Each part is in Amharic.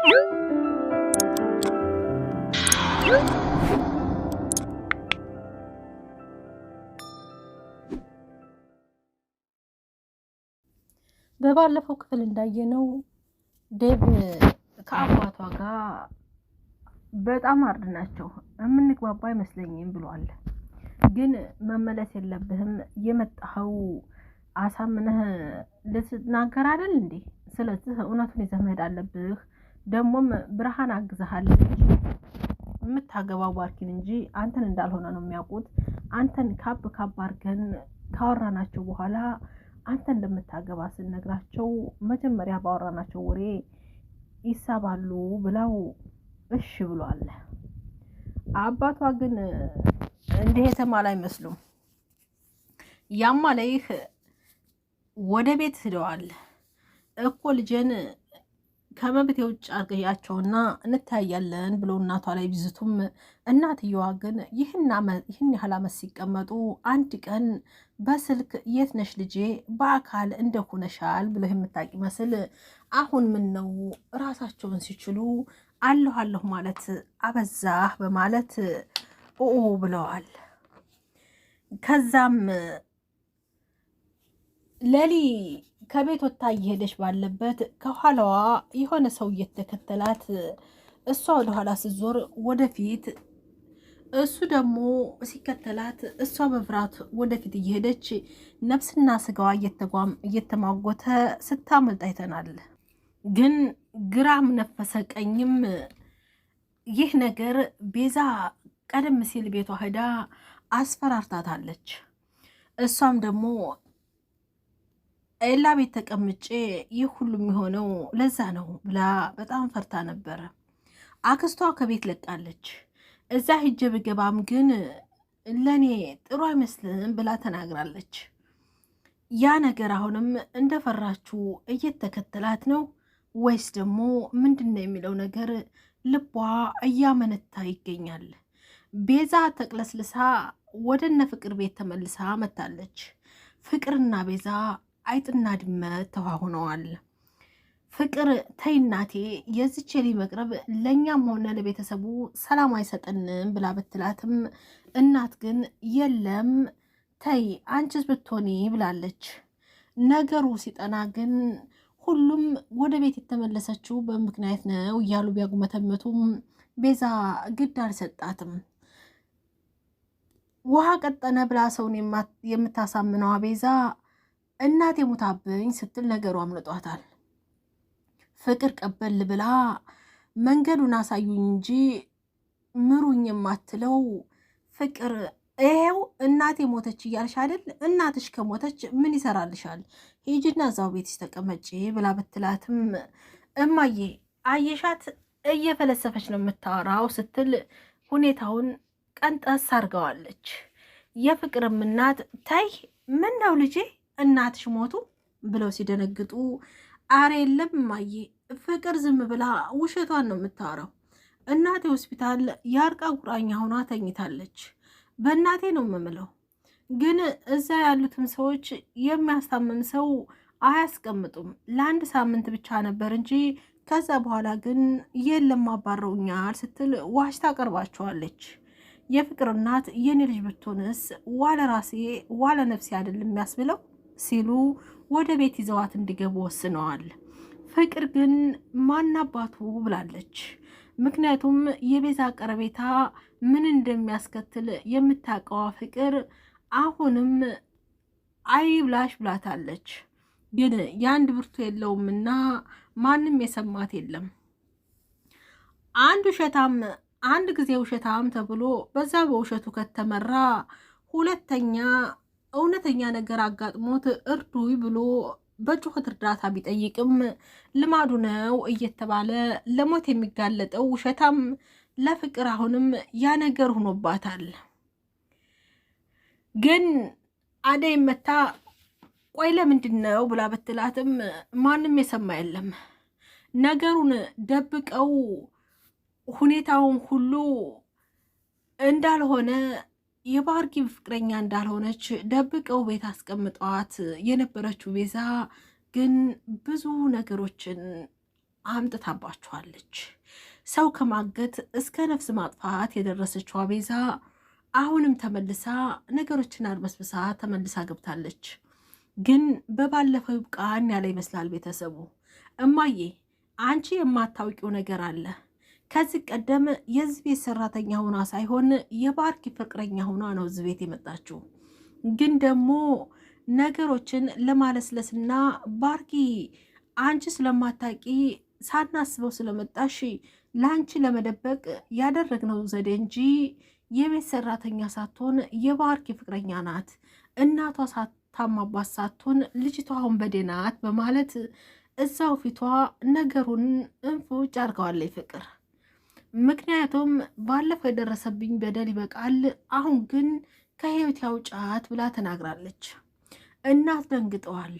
በባለፈው ክፍል እንዳየነው ዴቭ ከአባቷ ጋር በጣም አርድ ናቸው። የምንግባባ አይመስለኝም ብሏል። ግን መመለስ የለብህም የመጣኸው አሳምነህ ልትናገር አይደል እንዴ? ስለዚህ እውነቱን ይዘህ መሄድ አለብህ። ደግሞም ብርሃን አግዛሃለች። የምታገባው ባርኪን እንጂ አንተን እንዳልሆነ ነው የሚያውቁት። አንተን ካብ አድርገን ካወራናቸው በኋላ አንተ እንደምታገባ ስንነግራቸው መጀመሪያ ባወራናቸው ወሬ ይሳባሉ ብለው እሺ ብሏል። አባቷ ግን እንዲህ የተማለ አይመስሉም። ያማ ለይህ ወደ ቤት ሄደዋል እኮ ልጄን ከመብት የውጭ አርገያቸውና እንታያለን ብሎ እናቷ ላይ ቢዝቱም እናትየዋ ግን ይህን ያህል ዓመት ሲቀመጡ አንድ ቀን በስልክ የት ነሽ ልጄ በአካል እንደሆነሻል ብሎ የምታውቂ መስል አሁን ምን ነው ራሳቸውን ሲችሉ አለሁ ማለት አበዛህ በማለት ብለዋል። ከዛም ለሊ ከቤት ወጥታ እየሄደች ባለበት ከኋላዋ የሆነ ሰው እየተከተላት እሷ ወደኋላ ስትዞር ወደፊት እሱ ደግሞ ሲከተላት እሷ በፍርሃት ወደፊት እየሄደች ነፍስና ስጋዋ እየተማጎተ ስታመልጥ አይተናል። ግን ግራም ነፈሰ ቀኝም ይህ ነገር ቤዛ ቀደም ሲል ቤቷ ሄዳ አስፈራርታታለች። እሷም ደግሞ ኤላ ቤት ተቀምጬ ይህ ሁሉ የሚሆነው ለዛ ነው ብላ በጣም ፈርታ ነበረ። አክስቷ ከቤት ለቃለች። እዛ ሂጄ ብገባም ግን ለኔ ጥሩ አይመስልም ብላ ተናግራለች። ያ ነገር አሁንም እንደፈራችሁ እየተከተላት ነው ወይስ ደግሞ ምንድነው የሚለው ነገር ልቧ እያመነታ ይገኛል። ቤዛ ተቅለስልሳ ወደነ ፍቅር ቤት ተመልሳ መታለች። ፍቅርና ቤዛ አይጥና ድመት ተዋሁነዋል። ፍቅር ተይ እናቴ የዚች ልጅ መቅረብ ለእኛም ሆነ ለቤተሰቡ ሰላም አይሰጠንም ብላ ብትላትም እናት ግን የለም ተይ አንቺስ ብትሆኒ ብላለች። ነገሩ ሲጠና ግን ሁሉም ወደ ቤት የተመለሰችው በምክንያት ነው እያሉ ቢያጉመተመቱም ቤዛ ግድ አልሰጣትም። ውሃ ቀጠነ ብላ ሰውን የምታሳምነዋ ቤዛ እናቴ ሙታብኝ ስትል ነገሩ አምልጧታል። ፍቅር ቀበል ብላ መንገዱን አሳዩኝ እንጂ ምሩኝ የማትለው ፍቅር ይሄው እናቴ ሞተች እያልሽ አይደል? እናትሽ ከሞተች ምን ይሰራልሻል? ሂጂና እዛው ቤትሽ ተቀመጪ ብላ ብትላትም እማዬ አየሻት እየፈለሰፈች ነው የምታወራው ስትል ሁኔታውን ቀንጠስ አድርገዋለች። የፍቅርም እናት ታይ ምን ነው ልጄ እናትሽ ሞቱ ብለው ሲደነግጡ አረ የለም እማዬ ፍቅር ዝም ብላ ውሸቷን ነው የምታወራው። እናቴ ሆስፒታል የአርቃ ቁራኛ ሆኗ ተኝታለች። በእናቴ ነው የምምለው። ግን እዛ ያሉትም ሰዎች የሚያስታምም ሰው አያስቀምጡም። ለአንድ ሳምንት ብቻ ነበር እንጂ ከዛ በኋላ ግን የለም አባረውኛል ስትል ዋሽ ታቀርባቸዋለች። የፍቅር እናት የኔ ልጅ ብትሆንስ ዋለ ራሴ ዋለ ነፍሴ አይደለም የሚያስብለው ሲሉ ወደ ቤት ይዘዋት እንዲገቡ ወስነዋል። ፍቅር ግን ማናባቱ ብላለች። ምክንያቱም የቤዛ ቀረቤታ ምን እንደሚያስከትል የምታውቀዋ ፍቅር አሁንም አይ ብላሽ ብላታለች። ግን የአንድ ብርቱ የለውምና ማንም የሰማት የለም። አንድ ጊዜ ውሸታም ተብሎ በዛ በውሸቱ ከተመራ ሁለተኛ እውነተኛ ነገር አጋጥሞት እርዱይ ብሎ በጩኸት እርዳታ ቢጠይቅም ልማዱ ነው እየተባለ ለሞት የሚጋለጠው ውሸታም ለፍቅር አሁንም ያ ነገር ሆኖባታል። ግን አደይ መታ ቆይ ለምንድን ነው ብላ ብትላትም ማንም የሰማ የለም። ነገሩን ደብቀው ሁኔታውን ሁሉ እንዳልሆነ የባርኪ ፍቅረኛ እንዳልሆነች ደብቀው ቤት አስቀምጠዋት የነበረችው ቤዛ ግን ብዙ ነገሮችን አምጥታባቸዋለች። ሰው ከማገት እስከ ነፍስ ማጥፋት የደረሰችው ቤዛ አሁንም ተመልሳ ነገሮችን አድበስብሳ ተመልሳ ገብታለች። ግን በባለፈው ይብቃን ያለ ይመስላል ቤተሰቡ። እማዬ አንቺ የማታውቂው ነገር አለ። ከዚህ ቀደም የዚህ ቤት ሰራተኛ ሆና ሳይሆን የባርኪ ፍቅረኛ ሆና ነው እዚህ ቤት የመጣችው። ግን ደግሞ ነገሮችን ለማለስለስና ባርኪ አንቺ ስለማታቂ ሳናስበው ስለመጣሽ ለአንቺ ለመደበቅ ያደረግነው ዘዴ እንጂ የቤት ሰራተኛ ሳትሆን የባርኪ ፍቅረኛ ናት። እናቷ ሳታማባት ሳትሆን ልጅቷ አሁን በዴናት በማለት እዛው ፊቷ ነገሩን እንፎጭ አድርገዋለች ፍቅር። ምክንያቱም ባለፈው የደረሰብኝ በደል ይበቃል፣ አሁን ግን ከህይወት ያውጫት ብላ ተናግራለች። እናት ደንግጠዋል።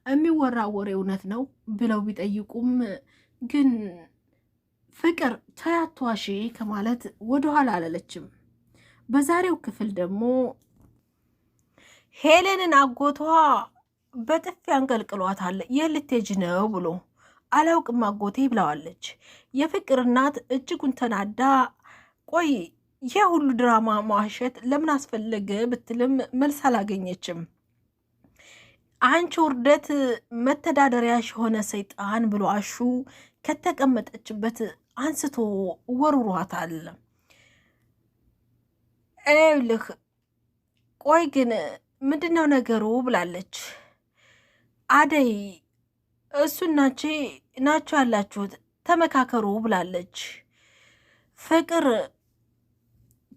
የሚወራ ወሬ እውነት ነው ብለው ቢጠይቁም ግን ፍቅር ተያቷሺ ከማለት ወደኋላ አላለችም። በዛሬው ክፍል ደግሞ ሄሌንን አጎቷ በጥፊ አንቀልቅሏታል። የልቴጅ ነው ብሎ አላውቅም አጎቴ ብለዋለች። የፍቅር እናት እጅጉን ተናዳ ቆይ ይሄ ሁሉ ድራማ መዋሸት ለምን አስፈለገ ብትልም መልስ አላገኘችም። አንቺ ውርደት መተዳደሪያሽ የሆነ ሰይጣን ብሎ አሹ ከተቀመጠችበት አንስቶ ወርሯታል። ልህ ቆይ ግን ምንድነው ነገሩ ብላለች አደይ። እሱናቼ ናቸው ያላችሁት ተመካከሩ ብላለች ፍቅር።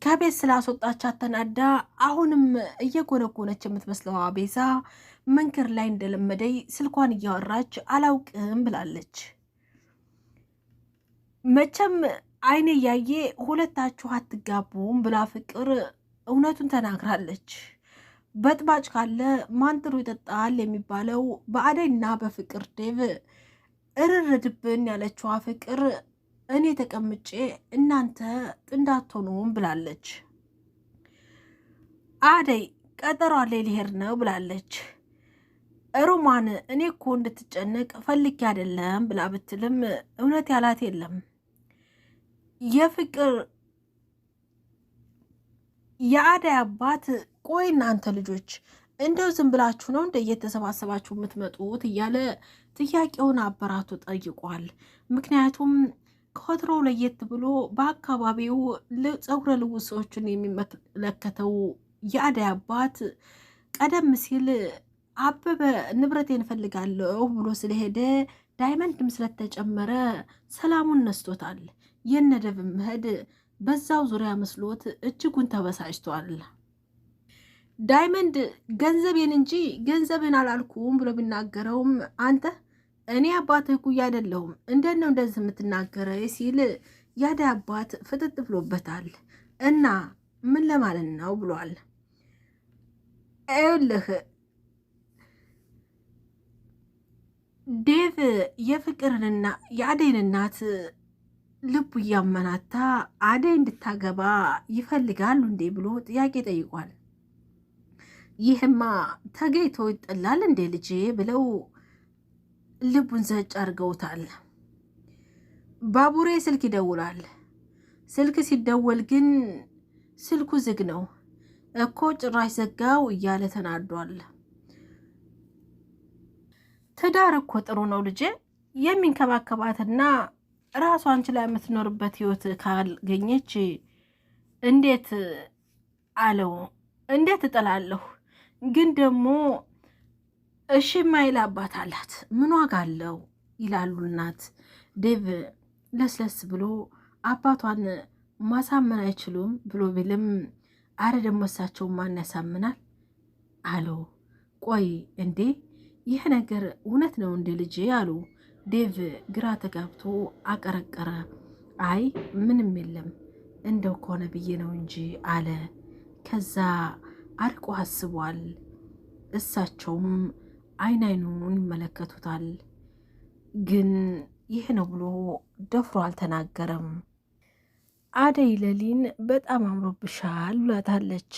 ከቤት ስላስወጣቻት ተናዳ አሁንም እየጎነጎነች የምትመስለው ቤዛ መንገድ ላይ እንደለመደኝ ስልኳን እያወራች አላውቅም ብላለች። መቼም አይኔ እያየ ሁለታችሁ አትጋቡም ብላ ፍቅር እውነቱን ተናግራለች። በጥባጭ ካለ ማንጥሩ ይጠጣል የሚባለው በአደይና በፍቅር ዴቭ እርርድብን ያለችዋ ፍቅር እኔ ተቀምጬ እናንተ ጥንዳትሆኑም ብላለች። አደይ ቀጠሯ ላይ ሊሄድ ነው ብላለች። ሮማን እኔ እኮ እንድትጨነቅ ፈልጌ አይደለም ብላ ብትልም እውነት ያላት የለም። የፍቅር የአደይ አባት ቆይ እናንተ ልጆች እንደው ዝም ብላችሁ ነው እንደ እየተሰባሰባችሁ የምትመጡት እያለ ጥያቄውን አበራቱ ጠይቋል። ምክንያቱም ከወትሮ ለየት ብሎ በአካባቢው ፀጉረ ልውጥ ሰዎችን የሚመለከተው የአደይ አባት ቀደም ሲል አበበ ንብረቴን እፈልጋለሁ ብሎ ስለሄደ ዳይመንድም ስለተጨመረ ሰላሙን ነስቶታል። የነደብ መሄድ በዛው ዙሪያ መስሎት እጅጉን ተበሳጭቷል። ዳይመንድ ገንዘቤን እንጂ ገንዘብን አላልኩም ብሎ ቢናገረውም አንተ እኔ አባትህ እኩያ አይደለሁም እንዴት ነው እንደዚህ የምትናገረ ሲል የአደይ አባት ፍጥጥ ብሎበታል። እና ምን ለማለት ነው ብሏል። ይኸውልህ ዴቭ የፍቅርንና የአደይን እናት ልቡ እያመናታ አደይ እንድታገባ ይፈልጋሉ እንዴ ብሎ ጥያቄ ጠይቋል። ይህማ ተገይቶ ይጠላል እንዴ ልጄ ብለው ልቡን ዘጭ አድርገውታል። ባቡሬ ስልክ ይደውላል። ስልክ ሲደወል ግን ስልኩ ዝግ ነው እኮ ጭራሽ ዘጋው እያለ ተናዷል። ትዳር እኮ ጥሩ ነው ልጄ፣ የሚንከባከባትና ራሷ አንቺ ላይ የምትኖርበት ህይወት ካገኘች እንዴት አለው። እንዴት እጠላለሁ፣ ግን ደግሞ እሺ ማይል አባት አላት ምን ዋጋ አለው ይላሉ እናት። ዴቭ ለስለስ ብሎ አባቷን ማሳመን አይችሉም ብሎ ቢልም አረ ደግሞ እሳቸው ማን ያሳምናል አለው። ቆይ እንዴ ይህ ነገር እውነት ነው እንዴ ልጄ አሉ። ዴቭ ግራ ተጋብቶ አቀረቀረ። አይ ምንም የለም እንደው ከሆነ ብዬ ነው እንጂ አለ። ከዛ አርቆ አስቧል። እሳቸውም አይን አይኑን ይመለከቱታል። ግን ይህ ነው ብሎ ደፍሮ አልተናገረም። አደይ ለሊን በጣም አምሮብሻል ብላታለች።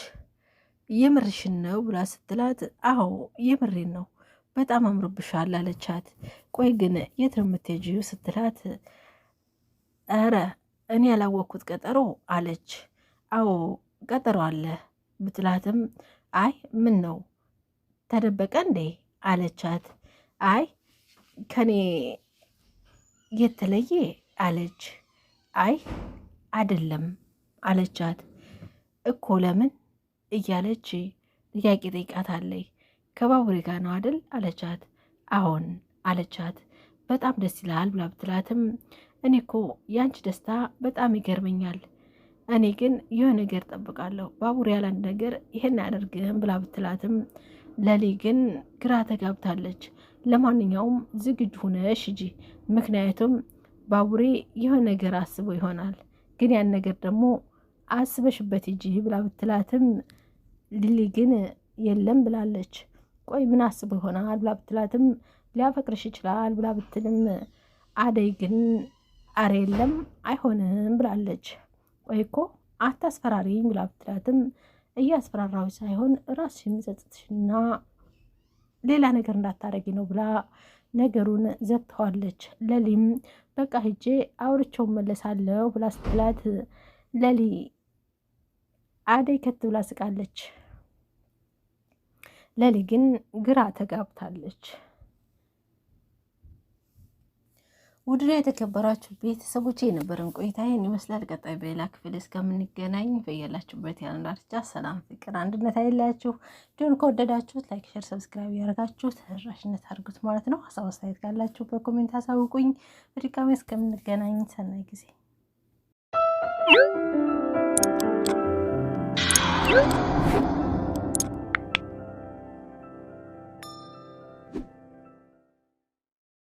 የምርሽን ነው ብላ ስትላት አዎ የምሬን ነው በጣም አምሮብሻል አለቻት። ቆይ ግን የት ነው የምትሄጂው ስትላት ኧረ እኔ ያላወቅኩት ቀጠሮ አለች። አዎ ቀጠሮ አለ ብትላትም አይ ምን ነው ተደበቀ እንዴ አለቻት። አይ ከኔ የተለየ አለች። አይ አይደለም አለቻት። እኮ ለምን እያለች ጥያቄ ጠይቃታለች። ከባቡሬ ጋር ነው አይደል አለቻት። አዎን አለቻት። በጣም ደስ ይላል ብላ ብትላትም እኔ እኮ ያንቺ ደስታ በጣም ይገርመኛል። እኔ ግን የሆነ ነገር ጠብቃለሁ። ባቡሬ ያለ አንድ ነገር ይሄን አያደርግም ብላ ብትላትም ለሊ ግን ግራ ተጋብታለች። ለማንኛውም ዝግጁ ሆነሽ ሂጂ፣ ምክንያቱም ባቡሬ የሆነ ነገር አስቦ ይሆናል፣ ግን ያን ነገር ደግሞ አስበሽበት ሂጂ ብላ ብትላትም ሊሊ ግን የለም ብላለች። ቆይ ምን አስቦ ይሆናል ብላ ብትላትም ሊያፈቅርሽ ይችላል ብላ ብትልም አደይ ግን አረ የለም አይሆንም ብላለች። ቆይ እኮ አታስፈራሪኝ ብላ ብትላትም እያስፈራራዊ ሳይሆን ራስሽ የሚጸጽትሽና ሌላ ነገር እንዳታረጊ ነው ብላ ነገሩን ዘግተዋለች። ለሊም በቃ ሂጄ አውርቼው መለሳለሁ ብላ ስትላት ለሊ አደይ ከት ብላ ስቃለች። ለሊ ግን ግራ ተጋብታለች። ውድና የተከበራችሁ ቤተሰቦች የነበረን ቆይታ ይህን ይመስላል። ቀጣይ በሌላ ክፍል እስከምንገናኝ በያላችሁበት ያለን ዳርቻ ሰላም፣ ፍቅር፣ አንድነት አይለያችሁ። ቪዲዮን ከወደዳችሁት ላይክ፣ ሼር፣ ሰብስክራይብ ያደርጋችሁ ተደራሽነት አድርጉት ማለት ነው። ሀሳብ አስተያየት ካላችሁ በኮሜንት አሳውቁኝ። በድጋሚ እስከምንገናኝ ሰናይ ጊዜ